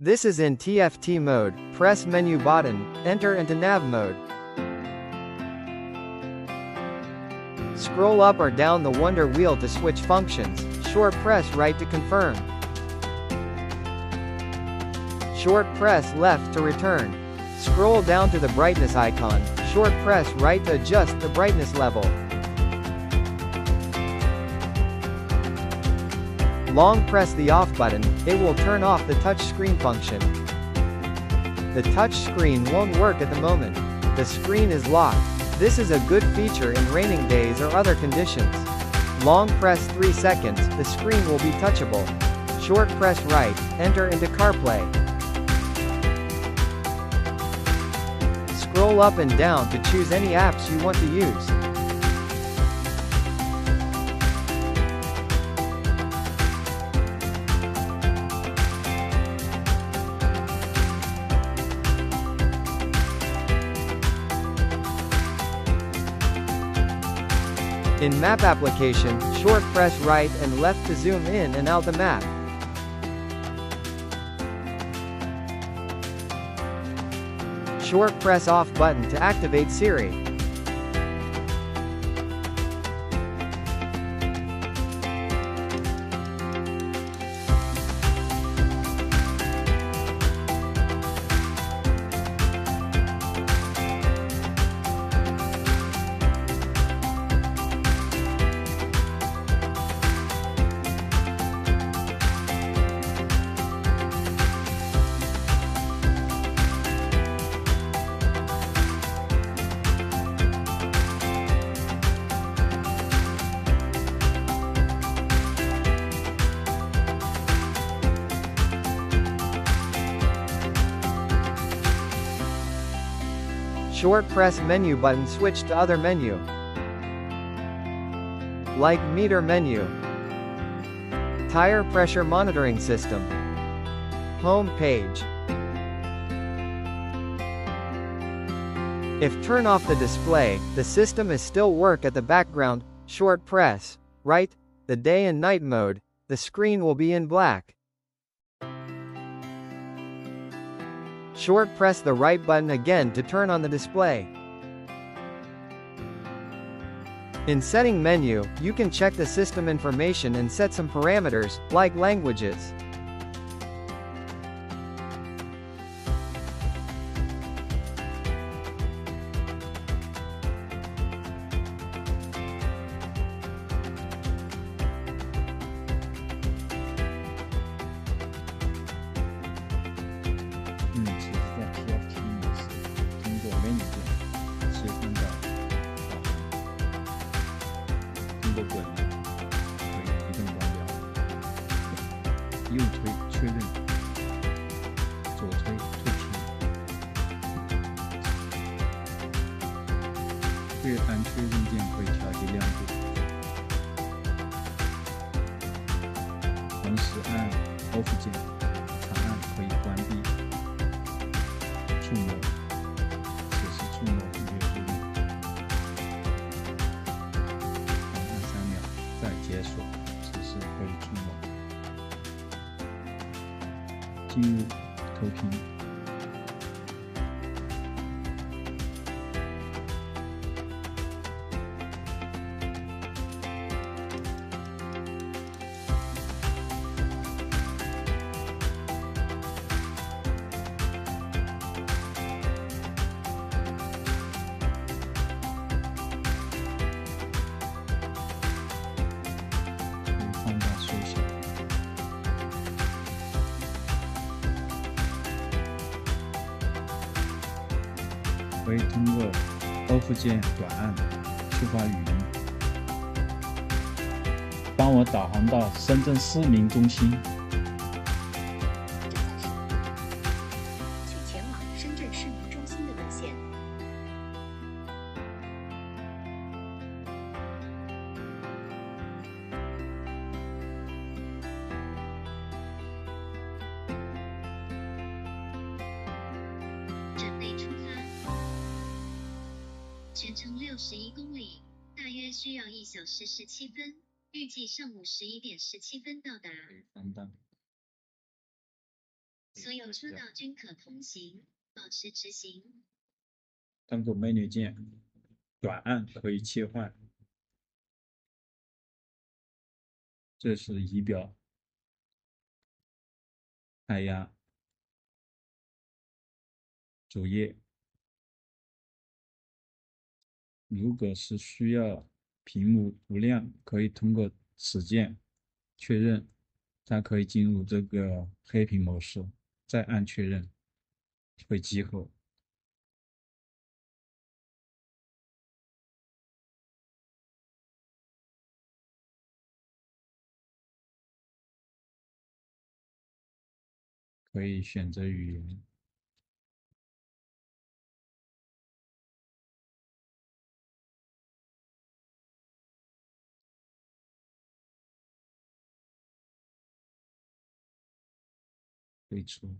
This is in TFT mode. Press menu button, enter into nav mode. Scroll up or down the Wonder Wheel to switch functions. Short press right to confirm. Short press left to return. Scroll down to the brightness icon. Short press right to adjust the brightness level. Long press the off button, it will turn off the touch screen function. The touch screen won't work at the moment. The screen is locked. This is a good feature in raining days or other conditions. Long press 3 seconds, the screen will be touchable. Short press right, enter into CarPlay. Scroll up and down to choose any apps you want to use. In Map application, short press right and left to zoom in and out the map. Short press off button to activate Siri. Short press menu button switch to other menu. Like meter menu. Tire pressure monitoring system. Home page. If turn off the display, the system is still work at the background. Short press right, the day and night mode, the screen will be in black. Short press the right button again to turn on the display. In setting menu, you can check the system information and set some parameters, like languages.经过滚轮可以移动光标，右推确认，左推退出。对按确认键可以调节亮度，同时按 Off 键，长按可以关闭。触摸，此时触摸略注意。再解锁，此时可以触摸。进入投屏，放大缩小，可以通过 Off 键短按触发语音，帮我导航到深圳市民中心。正在使用，去前往深圳市民中心的路线。准备出发，全程61公里，大约需要1小时17分，预计上午11点17分到达。放大。所有车道均可通行，保持直行。通过美女键短按可以切换。这是仪表、胎压、主页。如果是需要屏幕不亮，可以通过此键确认，它可以进入这个黑屏模式，再按确认会激活。可以选择语言。退出。